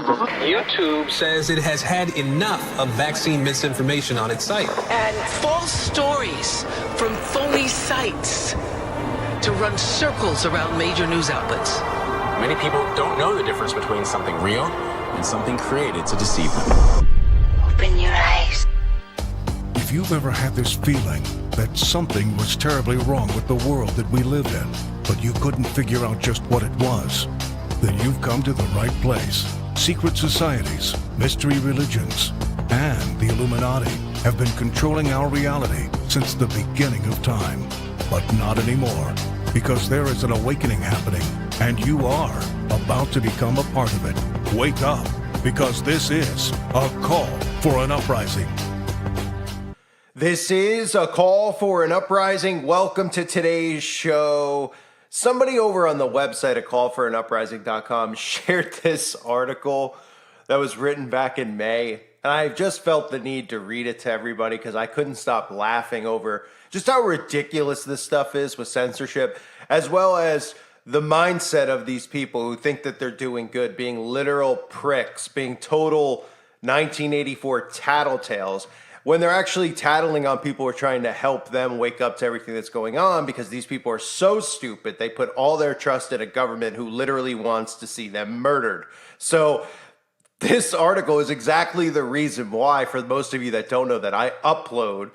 YouTube says it has had enough of vaccine misinformation on its site. And false stories from phony sites to run circles around major news outlets. Many people don't know the difference between something real and something created to deceive them. Open your eyes. If you've ever had this feeling that something was terribly wrong with the world that we live in, but you couldn't figure out just what it was, then you've come to the right place. Secret societies, mystery religions, and the Illuminati have been controlling our reality since the beginning of time. But not anymore, because there is an awakening happening, and you are about to become a part of it. Wake up, because this is a call for an uprising. This is a call for an uprising. Welcome to today's show. Somebody over on the website at callforanuprising.com shared this article that was written back in May, and I just felt the need to read it to everybody because I couldn't stop laughing over just how ridiculous this stuff is with censorship, as well as the mindset of these people who think that they're doing good, being literal pricks, being total 1984 tattletales, when they're actually tattling on people who are trying to help them wake up to everything that's going on, because these people are so stupid, they put all their trust in a government who literally wants to see them murdered. So this article is exactly the reason why, for most of you that don't know, that I upload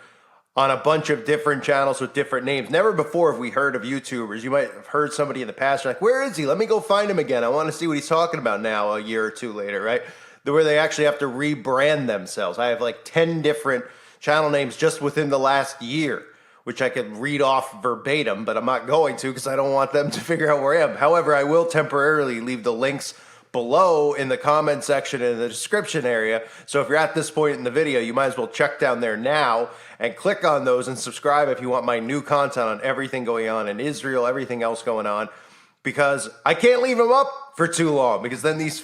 on a bunch of different channels with different names. Never before have we heard of YouTubers. You might have heard somebody in the past, like, where is he? Let me go find him again. I want to see what he's talking about now a year or two later, right? Where they actually have to rebrand themselves. I have like 10 different channel names just within the last year, which I could read off verbatim, but I'm not going to because I don't want them to figure out where I am. However, I will temporarily leave the links below in the comment section and in the description area. So if you're at this point in the video, you might as well check down there now and click on those and subscribe if you want my new content on everything going on in Israel, everything else going on, because I can't leave them up for too long, because then these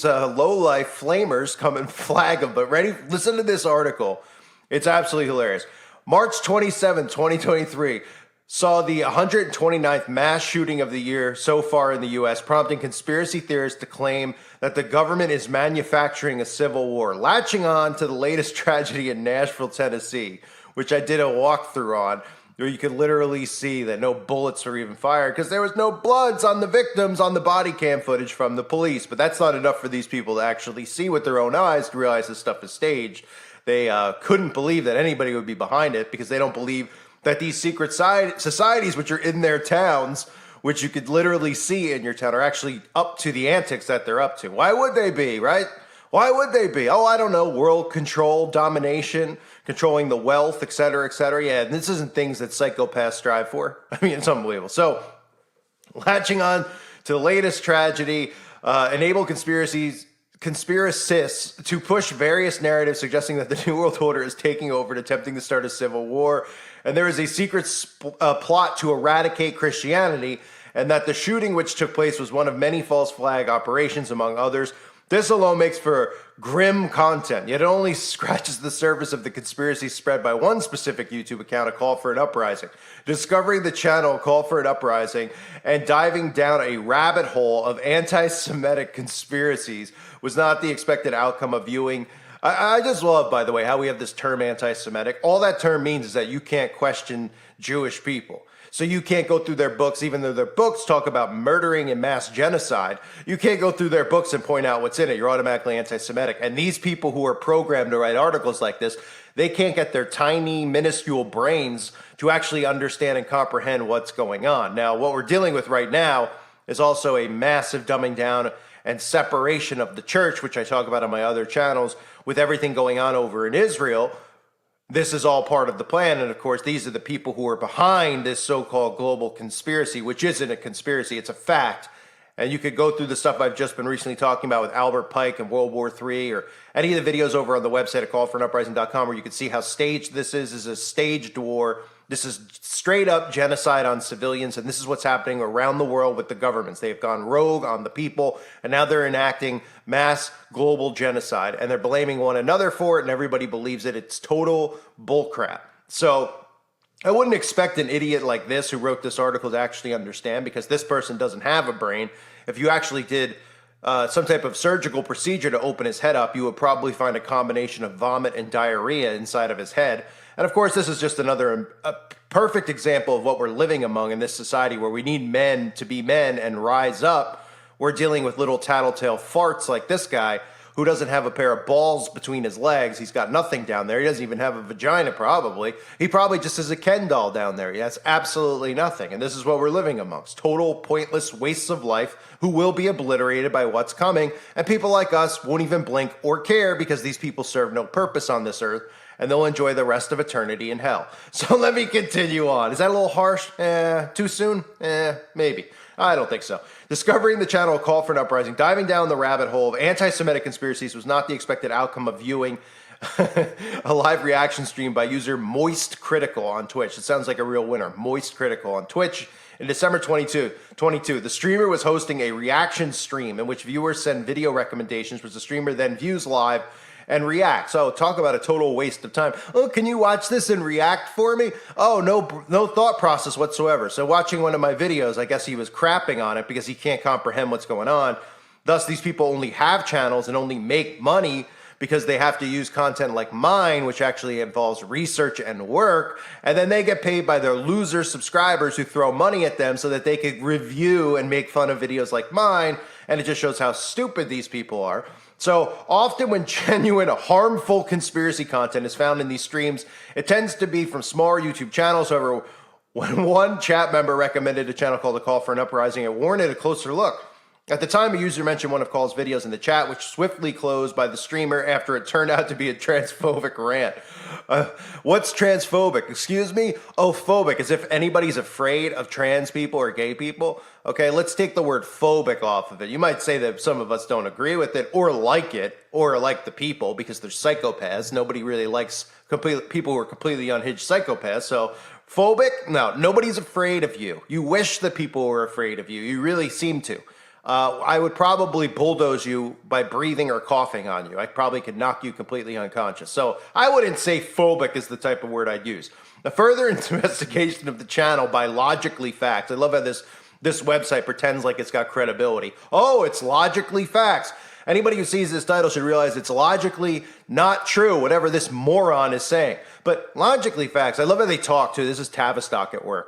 low-life flamers come and flag them. But listen to this article. It's absolutely hilarious. March 27, 2023 saw the 129th mass shooting of the year so far in the U.S., prompting conspiracy theorists to claim that the government is manufacturing a civil war, latching on to the latest tragedy in Nashville, Tennessee, which I did a walkthrough on, where you could literally see that no bullets were even fired because there was no bloods on the victims on the body cam footage from the police. But that's not enough for these people to actually see with their own eyes to realize this stuff is staged. They couldn't believe that anybody would be behind it because they don't believe that these secret societies, which are in their towns, which you could literally see in your town, are actually up to the antics that they're up to. Why would they be, right? Why would they be? Oh, I don't know, world control, domination, controlling the wealth, et cetera, et cetera. Yeah, and this isn't things that psychopaths strive for. I mean, it's unbelievable. So, latching on to the latest tragedy, enable conspiracists to push various narratives suggesting that the New World Order is taking over and attempting to start a civil war. And there is a secret plot to eradicate Christianity, and that the shooting which took place was one of many false flag operations, among others. This alone makes for grim content, yet it only scratches the surface of the conspiracy spread by one specific YouTube account, A Call for an Uprising. Discovering the channel, A Call for an Uprising, and diving down a rabbit hole of anti-Semitic conspiracies was not the expected outcome of viewing. I just love, by the way, how we have this term anti-Semitic. All that term means is that you can't question Jewish people. So you can't go through their books, even though their books talk about murdering and mass genocide. You can't go through their books and point out what's in it. You're automatically anti-Semitic. And these people who are programmed to write articles like this, they can't get their tiny, minuscule brains to actually understand and comprehend what's going on. Now, what we're dealing with right now is also a massive dumbing down and separation of the church, which I talk about on my other channels, with everything going on over in Israel. This is all part of the plan, and of course, these are the people who are behind this so-called global conspiracy, which isn't a conspiracy, it's a fact. And you could go through the stuff I've just been recently talking about with Albert Pike and World War III, or any of the videos over on the website at callforanuprising.com, where you can see how staged this is. This is a staged war. This is straight up genocide on civilians, and this is what's happening around the world with the governments. They have gone rogue on the people, and now they're enacting mass global genocide, and they're blaming one another for it, and everybody believes it. It's total bullcrap. So I wouldn't expect an idiot like this who wrote this article to actually understand, because this person doesn't have a brain. If you actually did some type of surgical procedure to open his head up, you would probably find a combination of vomit and diarrhea inside of his head. And of course, this is just another perfect example of what we're living among in this society where we need men to be men and rise up. We're dealing with little tattletale farts like this guy who doesn't have a pair of balls between his legs. He's got nothing down there. He doesn't even have a vagina, probably. He probably just has a Ken doll down there. He has absolutely nothing. And this is what we're living amongst. Total pointless wastes of life who will be obliterated by what's coming. And people like us won't even blink or care because these people serve no purpose on this earth. And they'll enjoy the rest of eternity in hell. So let me continue on. Is that a little harsh? Too soon? Maybe. I don't think so. Discovering the channel Call for an Uprising, diving down the rabbit hole of anti-Semitic conspiracies was not the expected outcome of viewing a live reaction stream by user Moist Critical on Twitch. It sounds like a real winner. Moist Critical on Twitch. In December 2022, the streamer was hosting a reaction stream in which viewers send video recommendations, which the streamer then views live and react. So talk about a total waste of time. Oh, can you watch this and react for me? Oh, no thought process whatsoever. So watching one of my videos, I guess he was crapping on it because he can't comprehend what's going on. Thus, these people only have channels and only make money because they have to use content like mine, which actually involves research and work. And then they get paid by their loser subscribers who throw money at them so that they could review and make fun of videos like mine. And it just shows how stupid these people are. So often when genuine harmful conspiracy content is found in these streams, it tends to be from smaller YouTube channels. However, when one chat member recommended a channel called The Call for an Uprising, it warranted a closer look. At the time, a user mentioned one of Call's videos in the chat, which swiftly closed by the streamer after it turned out to be a transphobic rant. What's transphobic? Excuse me? Oh, phobic, as if anybody's afraid of trans people or gay people. Okay, let's take the word phobic off of it. You might say that some of us don't agree with it or like the people because they're psychopaths. Nobody really likes people who are completely unhinged psychopaths. So phobic? No, nobody's afraid of you. You wish that people were afraid of you. You really seem to. I would probably bulldoze you by breathing or coughing on you. I probably could knock you completely unconscious. So I wouldn't say phobic is the type of word I'd use. A further investigation of the channel by Logically Facts. I love how this website pretends like it's got credibility. Oh, it's Logically Facts. Anybody who sees this title should realize it's logically not true, whatever this moron is saying. But Logically Facts, I love how they talk too. This is Tavistock at work.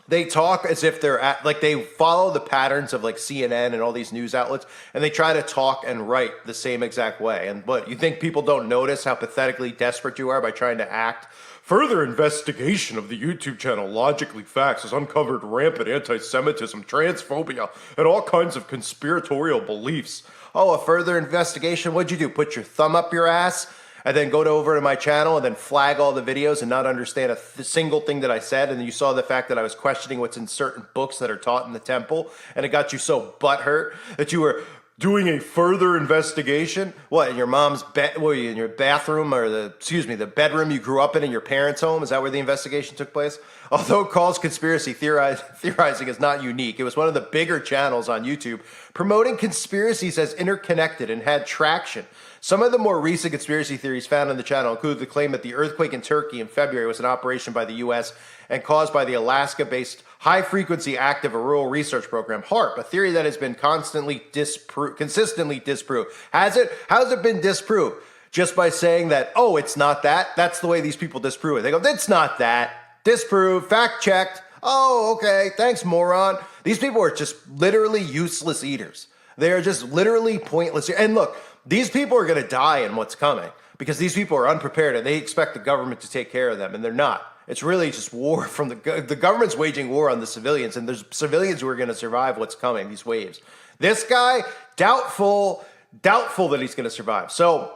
They talk as if they follow the patterns of like CNN and all these news outlets, and they try to talk and write the same exact way. And what, you think people don't notice how pathetically desperate you are by trying to act? Further investigation of the YouTube channel Logically Facts has uncovered rampant anti-Semitism, transphobia, and all kinds of conspiratorial beliefs. Oh, a further investigation? What'd you do? Put your thumb up your ass? And then go over to my channel and then flag all the videos and not understand a single thing that I said. And you saw the fact that I was questioning what's in certain books that are taught in the temple. And it got you so butthurt that you were doing a further investigation. What, in your mom's bed? What, in your bathroom or the bedroom you grew up in your parents' home? Is that where the investigation took place? Although Call's conspiracy theorizing is not unique, it was one of the bigger channels on YouTube promoting conspiracies as interconnected and had traction. Some of the more recent conspiracy theories found on the channel include the claim that the earthquake in Turkey in February was an operation by the U.S. and caused by the Alaska-based High-Frequency Active Auroral Research Program, HAARP, a theory that has been consistently disproved. Has it? How's it been disproved? Just by saying that, oh, it's not that? That's the way these people disprove it. They go, it's not that. Disproved, fact-checked. Oh, okay, thanks, moron. These people are just literally useless eaters. They are just literally pointless. And look, these people are going to die in what's coming because these people are unprepared and they expect the government to take care of them, and they're not. It's really just war from the government's waging war on the civilians, and there's civilians who are going to survive what's coming, these waves. This guy, doubtful that he's going to survive. So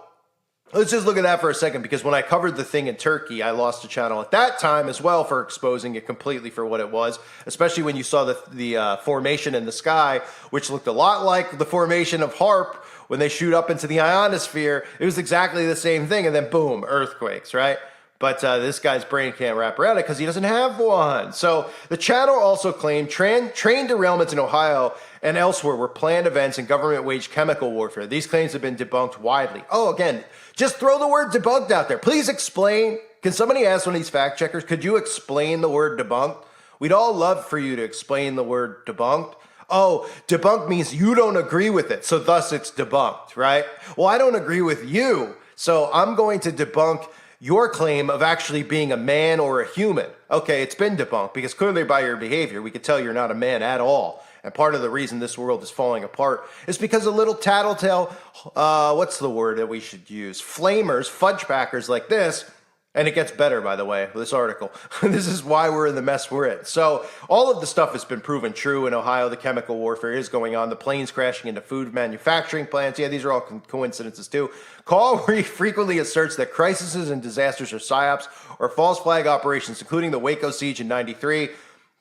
let's just look at that for a second, because when I covered the thing in Turkey, I lost a channel at that time as well for exposing it completely for what it was, especially when you saw the formation in the sky, which looked a lot like the formation of HAARP when they shoot up into the ionosphere. It was exactly the same thing, and then boom, earthquakes, right? But this guy's brain can't wrap around it because he doesn't have one. So the channel also claimed train derailments in Ohio and elsewhere were planned events and government-waged chemical warfare. These claims have been debunked widely. Oh, again, just throw the word debunked out there. Please explain. Can somebody ask one of these fact checkers, could you explain the word debunked? We'd all love for you to explain the word debunked. Oh, debunk means you don't agree with it, so thus it's debunked, right? Well, I don't agree with you, so I'm going to debunk your claim of actually being a man or a human. Okay, it's been debunked because clearly by your behavior, we could tell you're not a man at all. And part of the reason this world is falling apart is because a little tattletale, what's the word that we should use? Flamers, fudgepackers like this. And it gets better, by the way, with this article. This is why we're in the mess we're in. So all of the stuff has been proven true in Ohio. The chemical warfare is going on. The planes crashing into food manufacturing plants. Yeah, these are all coincidences too. Call frequently asserts that crises and disasters are psyops or false flag operations, including the Waco siege in 93.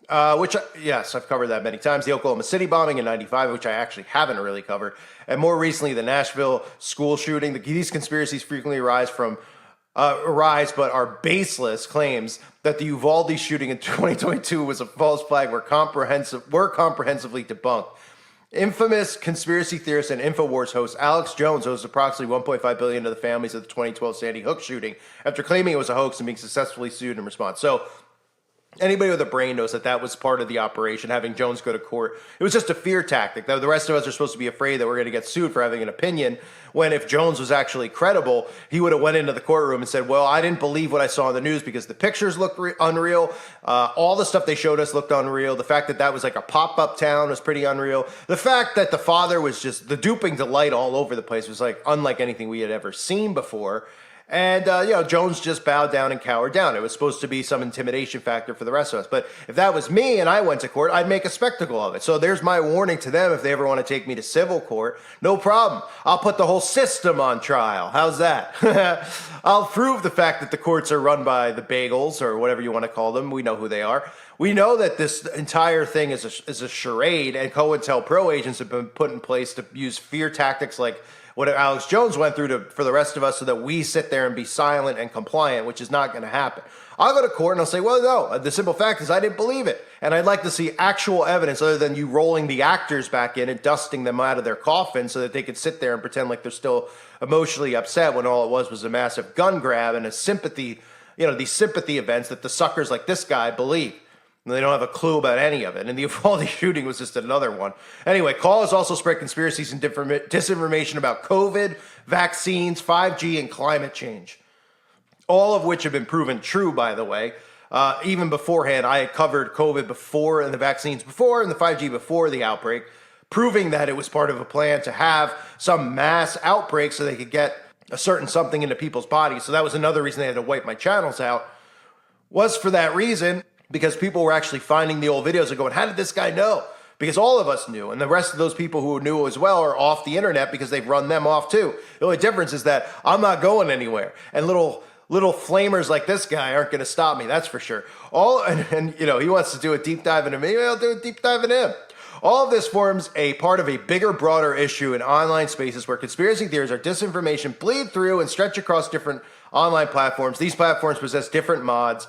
Yes, I've covered that many times. The Oklahoma City bombing in 95, which I actually haven't really covered. And more recently, the Nashville school shooting. These conspiracies frequently arise but are baseless claims that the Uvalde shooting in 2022 was a false flag were comprehensively debunked. Infamous conspiracy theorist and InfoWars host Alex Jones owes approximately $1.5 billion to the families of the 2012 Sandy Hook shooting after claiming it was a hoax and being successfully sued in response. So anybody with a brain knows that that was part of the operation, having Jones go to court. It was just a fear tactic. The rest of us are supposed to be afraid that we're going to get sued for having an opinion, when if Jones was actually credible, he would have went into the courtroom and said, well, I didn't believe what I saw in the news because the pictures looked unreal. All the stuff they showed us looked unreal. The fact that that was like a pop-up town was pretty unreal. The fact that the father was just the duping delight all over the place was like unlike anything we had ever seen before. And, Jones just bowed down and cowered down. It was supposed to be some intimidation factor for the rest of us. But if that was me and I went to court, I'd make a spectacle of it. So there's my warning to them if they ever want to take me to civil court. No problem. I'll put the whole system on trial. How's that? I'll prove the fact that the courts are run by the bagels or whatever you want to call them. We know who they are. We know that this entire thing is a charade, and COINTELPRO agents have been put in place to use fear tactics like what Alex Jones went through for the rest of us so that we sit there and be silent and compliant, which is not going to happen. I'll go to court and I'll say, well, no, the simple fact is I didn't believe it. And I'd like to see actual evidence other than you rolling the actors back in and dusting them out of their coffin so that they could sit there and pretend like they're still emotionally upset when all it was a massive gun grab and a sympathy, these sympathy events that the suckers like this guy believe. They don't have a clue about any of it. And the Uvalde shooting was just another one. Anyway, Call has also spread conspiracies and disinformation about COVID, vaccines, 5G, and climate change. All of which have been proven true, by the way. Even beforehand, I had covered COVID before and the vaccines before and the 5G before the outbreak, proving that it was part of a plan to have some mass outbreak so they could get a certain something into people's bodies. So that was another reason they had to wipe my channels out, was for that reason. Because people were actually finding the old videos and going, how did this guy know? Because all of us knew, and the rest of those people who knew as well are off the internet because they've run them off too. The only difference is that I'm not going anywhere, and little flamers like this guy aren't going to stop me. That's for sure. He wants to do a deep dive into me. I'll do a deep dive into him. All of this forms a part of a bigger, broader issue in online spaces where conspiracy theories or disinformation bleed through and stretch across different online platforms. These platforms possess different modes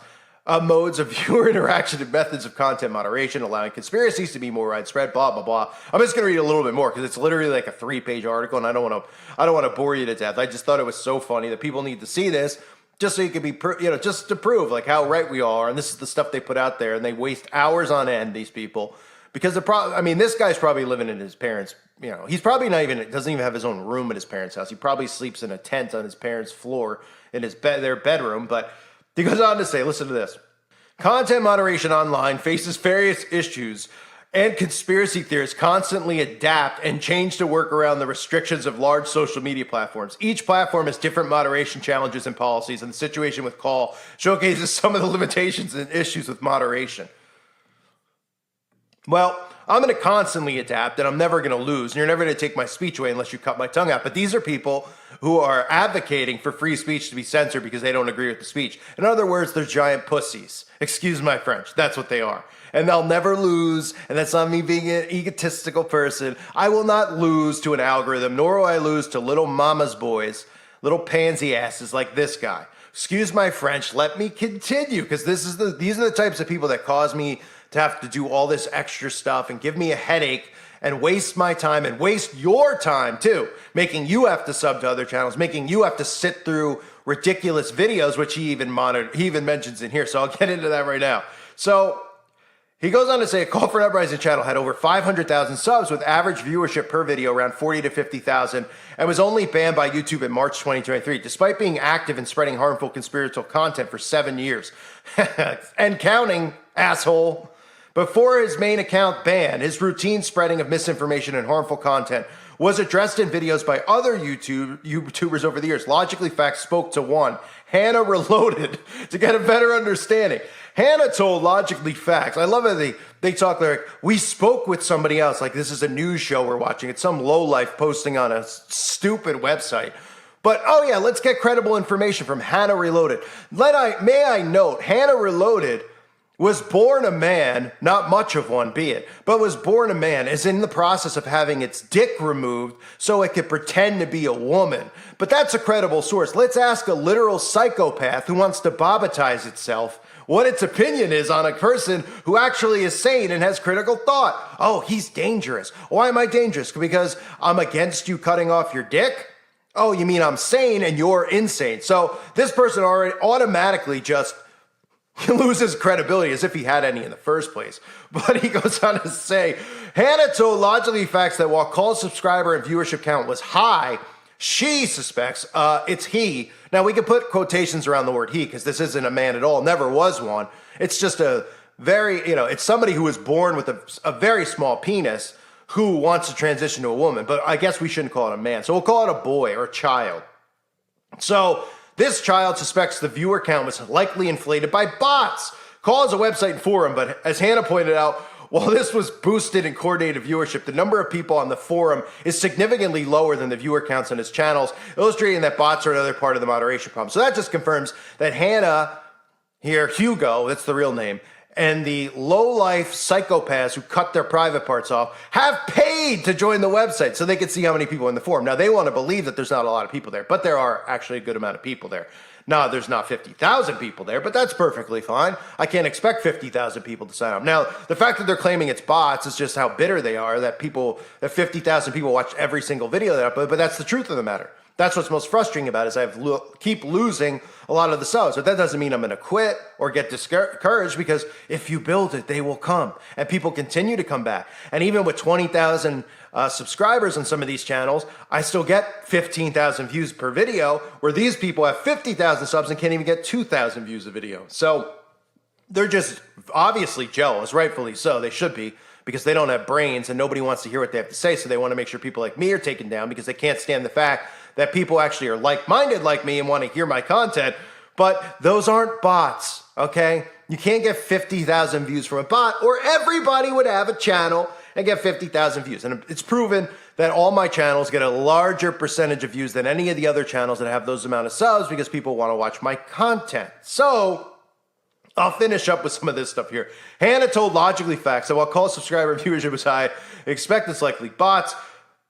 of viewer interaction and methods of content moderation, allowing conspiracies to be more widespread, blah, blah, blah. I'm just going to read a little bit more because it's literally like a 3-page article, and I don't want to bore you to death. I just thought it was so funny that people need to see this just so you can be, just to prove like how right we are. And this is the stuff they put out there, and they waste hours on end, these people, because this guy's probably living in his parents', he's probably doesn't even have his own room at his parents' house. He probably sleeps in a tent on his parents' floor in their bedroom, but he goes on to say, listen to this. Content moderation online faces various issues, and conspiracy theorists constantly adapt and change to work around the restrictions of large social media platforms. Each platform has different moderation challenges and policies, and the situation with Call showcases some of the limitations and issues with moderation. Well, I'm going to constantly adapt, and I'm never going to lose, and you're never going to take my speech away unless you cut my tongue out. But these are people who are advocating for free speech to be censored because they don't agree with the speech. In other words, they're giant pussies. Excuse my French. That's what they are. And they'll never lose, and that's not me being an egotistical person. I will not lose to an algorithm, nor will I lose to little mama's boys, little pansy asses like this guy. Excuse my French. Let me continue, because these are the types of people that cause me to have to do all this extra stuff and give me a headache and waste my time and waste your time too, making you have to sub to other channels, making you have to sit through ridiculous videos, which he even mentions in here. So I'll get into that right now. So He goes on to say a Call for an Uprising channel had over 500,000 subs with average viewership per video around 40 to 50,000 and was only banned by YouTube in March 2023, despite being active in spreading harmful conspiratorial content for 7 years. And counting, asshole. Before his main account ban, his routine spreading of misinformation and harmful content was addressed in videos by other YouTubers over the years. Logically Facts spoke to one, Hannah Reloaded, to get a better understanding. Hannah told Logically Facts, I love how they talk like, we spoke with somebody else, like this is a news show we're watching. It's some lowlife posting on a stupid website. But, oh yeah, let's get credible information from Hannah Reloaded. May I note, Hannah Reloaded was born a man, not much of one be it, but was born a man, is in the process of having its dick removed so it could pretend to be a woman. But that's a credible source. Let's ask a literal psychopath who wants to bobatize itself what its opinion is on a person who actually is sane and has critical thought. Oh, he's dangerous. Why am I dangerous? Because I'm against you cutting off your dick? Oh, you mean I'm sane and you're insane. So this person already automatically just loses credibility as if he had any in the first place. But he goes on to say, Hannah told Logically Facts that while Call's subscriber and viewership count was high, she suspects it's he. Now, we can put quotations around the word he because this isn't a man at all, never was one. It's just a very, it's somebody who was born with a very small penis who wants to transition to a woman. But I guess we shouldn't call it a man. So we'll call it a boy or a child. So this child suspects the viewer count was likely inflated by bots. Call is a website and forum, but as Hannah pointed out, while this was boosted in coordinated viewership, the number of people on the forum is significantly lower than the viewer counts on his channels, illustrating that bots are another part of the moderation problem. So that just confirms that Hannah here, Hugo, that's the real name, and the low-life psychopaths who cut their private parts off have paid to join the website so they can see how many people in the forum. Now, they want to believe that there's not a lot of people there, but there are actually a good amount of people there. Now, there's not 50,000 people there, but that's perfectly fine. I can't expect 50,000 people to sign up. Now, the fact that they're claiming it's bots is just how bitter they are that 50,000 people watch every single video that I upload, but that's the truth of the matter. That's what's most frustrating about it, is I keep losing a lot of the subs. But that doesn't mean I'm going to quit or get discouraged, because if you build it, they will come. And people continue to come back. And even with 20,000 subscribers on some of these channels, I still get 15,000 views per video, where these people have 50,000 subs and can't even get 2,000 views a video. So they're just obviously jealous, rightfully so. They should be, because they don't have brains and nobody wants to hear what they have to say. So they want to make sure people like me are taken down, because they can't stand the fact that people actually are like-minded like me and want to hear my content. But those aren't bots, okay? You can't get 50,000 views from a bot, or everybody would have a channel and get 50,000 views. And it's proven that all my channels get a larger percentage of views than any of the other channels that have those amount of subs, because people want to watch my content. So I'll finish up with some of this stuff here. Hannah told Logically Facts that while Call subscriber viewership was high, expect it's likely bots.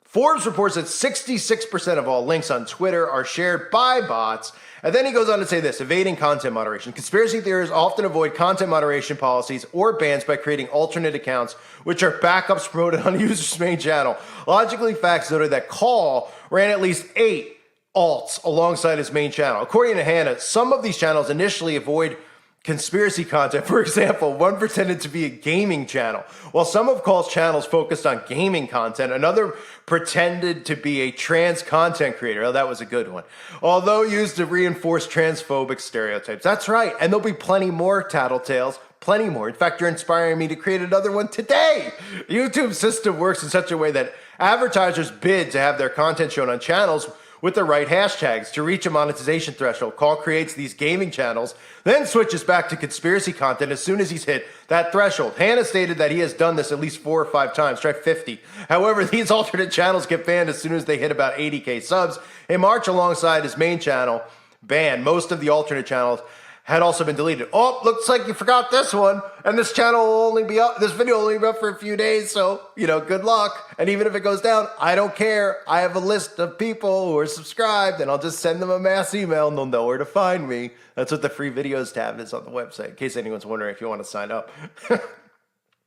Forbes reports that 66% of all links on Twitter are shared by bots. And then he goes on to say this: evading content moderation. Conspiracy theorists often avoid content moderation policies or bans by creating alternate accounts, which are backups promoted on a user's main channel. Logically Facts noted that Call ran at least 8 alts alongside his main channel. According to Hannah, some of these channels initially avoid conspiracy content. For example, one pretended to be a gaming channel. While some of Call's channels focused on gaming content, another pretended to be a trans content creator. Oh, that was a good one. Although used to reinforce transphobic stereotypes. That's right. And there'll be plenty more tattletales. Plenty more. In fact, you're inspiring me to create another one today. YouTube's system works in such a way that advertisers bid to have their content shown on channels with the right hashtags to reach a monetization threshold. Call creates these gaming channels, then switches back to conspiracy content as soon as he's hit that threshold. Hannah stated that he has done this at least 4 or 5 times, try 50. However, these alternate channels get banned as soon as they hit about 80K subs. In March, alongside his main channel ban, most of the alternate channels had also been deleted. Oh, looks like you forgot this one. And this channel will only be up, this video will only be up for a few days, so, good luck. And even if it goes down, I don't care. I have a list of people who are subscribed, and I'll just send them a mass email, and they'll know where to find me. That's what the free videos tab is on the website, in case anyone's wondering if you want to sign up.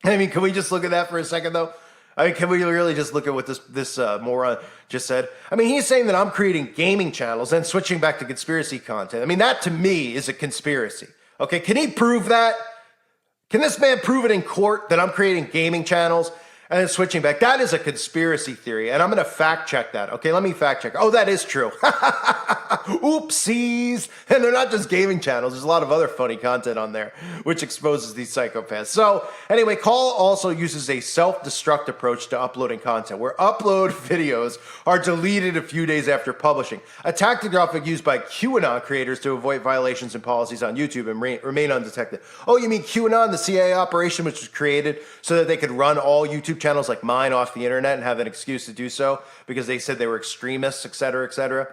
I mean, can we just look at that for a second, though? I mean, can we really just look at what this moron just said? I mean, he's saying that I'm creating gaming channels and switching back to conspiracy content. I mean, that to me is a conspiracy. Okay, can he prove that? Can this man prove it in court that I'm creating gaming channels and then switching back? That is a conspiracy theory, and I'm going to fact check that. Okay, let me fact check. Oh, that is true. Oopsies. And they're not just gaming channels. There's a lot of other funny content on there, which exposes these psychopaths. So anyway, Call also uses a self-destruct approach to uploading content, where upload videos are deleted a few days after publishing. A tactic often used by QAnon creators to avoid violations and policies on YouTube and remain undetected. Oh, you mean QAnon, the CIA operation, which was created so that they could run all YouTube channels like mine off the internet and have an excuse to do so because they said they were extremists, etc., etc.?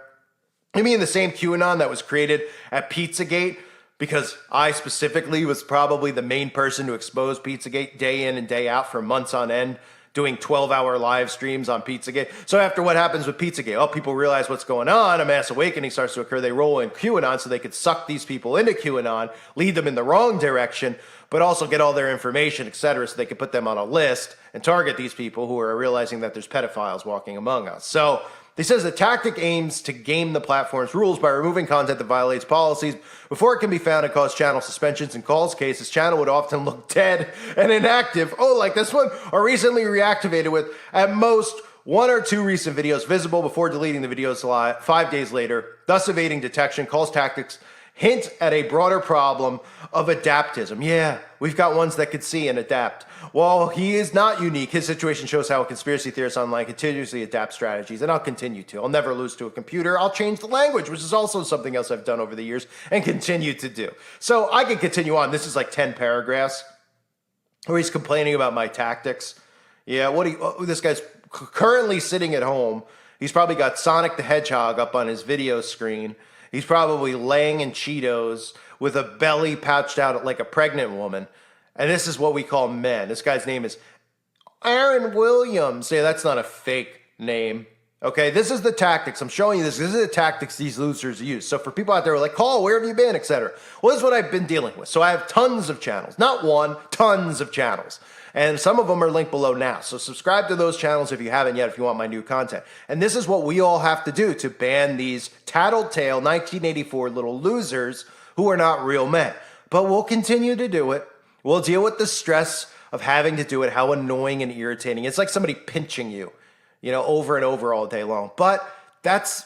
You mean the same QAnon that was created at Pizzagate because I specifically was probably the main person to expose Pizzagate day in and day out for months on end, doing 12-hour live streams on Pizzagate. So after what happens with Pizzagate, oh, people realize what's going on, a mass awakening starts to occur, they roll in QAnon so they could suck these people into QAnon, lead them in the wrong direction, but also get all their information, etc., so they could put them on a list and target these people who are realizing that there's pedophiles walking among us. So he says the tactic aims to game the platform's rules by removing content that violates policies before it can be found and cause channel suspensions. In Call's case, his channel would often look dead and inactive, oh, like this one, or recently reactivated with, at most, 1 or 2 recent videos visible before deleting the videos 5 days later, thus evading detection. Call's tactics hint at a broader problem of adaptism. Yeah, we've got ones that could see and adapt. While he is not unique, his situation shows how conspiracy theorists online continuously adapt strategies, and I'll continue to. I'll never lose to a computer. I'll change the language, which is also something else I've done over the years and continue to do. So I can continue on. This is like 10 paragraphs where he's complaining about my tactics. Yeah, this guy's currently sitting at home. He's probably got Sonic the Hedgehog up on his video screen. He's probably laying in Cheetos with a belly pouched out like a pregnant woman. And this is what we call men. This guy's name is Aaron Williams. Yeah, that's not a fake name. Okay, this is the tactics. I'm showing you this. This is the tactics these losers use. So for people out there who are like, Call, where have you been, etc. Well, this is what I've been dealing with. So I have tons of channels. Not one, tons of channels. And some of them are linked below now. So subscribe to those channels if you haven't yet, if you want my new content. And this is what we all have to do to ban these tattletale 1984 little losers who are not real men. But we'll continue to do it. We'll deal with the stress of having to do it, how annoying and irritating. It's like somebody pinching you, over and over all day long. But that's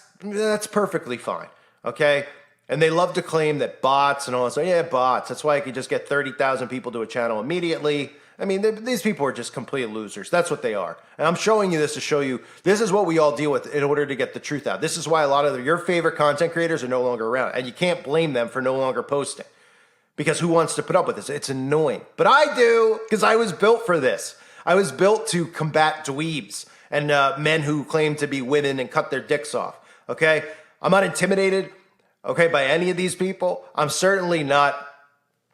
perfectly fine, okay? And they love to claim that bots and all that. So yeah, bots. That's why I could just get 30,000 people to a channel immediately. I mean, these people are just complete losers. That's what they are. And I'm showing you this to show you this is what we all deal with in order to get the truth out. This is why a lot of your favorite content creators are no longer around. And you can't blame them for no longer posting. Because who wants to put up with this? It's annoying. But I do, because I was built for this. I was built to combat dweebs and men who claim to be women and cut their dicks off. Okay? I'm not intimidated, okay, by any of these people. I'm certainly not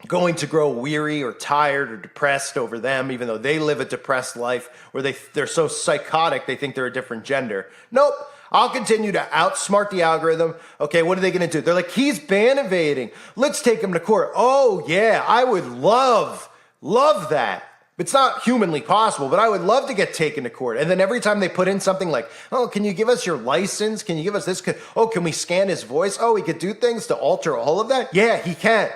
going to grow weary or tired or depressed over them, even though they live a depressed life where they're so psychotic they think they're a different gender. Nope. I'll continue to outsmart the algorithm. Okay, what are they going to do? They're like, he's ban evading. Let's take him to court. Oh, yeah, I would love that. It's not humanly possible, but I would love to get taken to court. And then every time they put in something like, oh, can you give us your license? Can you give us this? Can we scan his voice? Oh, he could do things to alter all of that? Yeah, he can.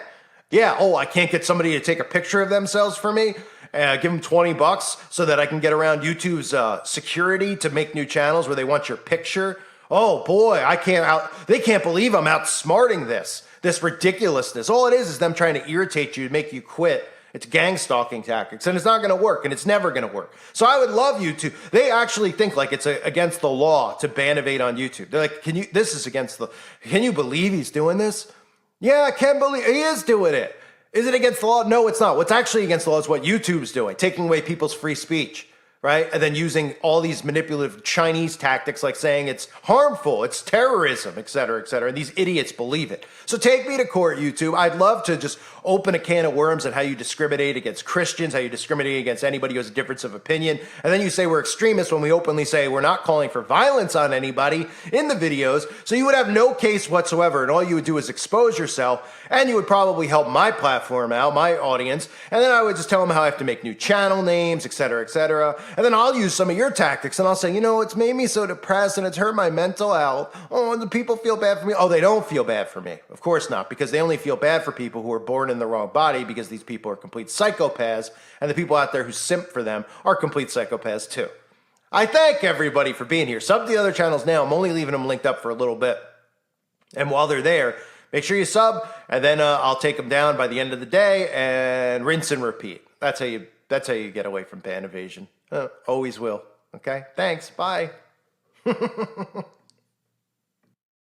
Yeah, oh, I can't get somebody to take a picture of themselves for me? Give them $20 so that I can get around YouTube's security to make new channels where they want your picture. Oh boy, they can't believe I'm outsmarting this ridiculousness. All it is them trying to irritate you to make you quit. It's gang stalking tactics, and it's not going to work, and it's never going to work. So I would love you to. They actually think like it's against the law to ban evade on YouTube. They're like, can you believe he's doing this? Yeah, I can't believe he is doing it. Is it against the law? No, it's not. What's actually against the law is what YouTube's doing, taking away people's free speech, right? And then using all these manipulative Chinese tactics like saying it's harmful, it's terrorism, et cetera, and these idiots believe it. So take me to court, YouTube. I'd love to just open a can of worms on how you discriminate against Christians, how you discriminate against anybody who has a difference of opinion. And then you say we're extremists when we openly say we're not calling for violence on anybody in the videos. So you would have no case whatsoever, and all you would do is expose yourself, and you would probably help my platform out, my audience, and then I would just tell them how I have to make new channel names, et cetera, And then I'll use some of your tactics and I'll say, you know, it's made me so depressed and it's hurt my mental health. Oh, the people feel bad for me. Oh, they don't feel bad for me. Of course not, because they only feel bad for people who are born in the wrong body, because these people are complete psychopaths, and the people out there who simp for them are complete psychopaths too. I thank everybody for being here. Sub to the other channels now. I'm only leaving them linked up for a little bit. And while they're there, make sure you sub, and then I'll take them down by the end of the day and rinse and repeat. That's how you get away from ban evasion. Always will. Okay? Thanks. Bye.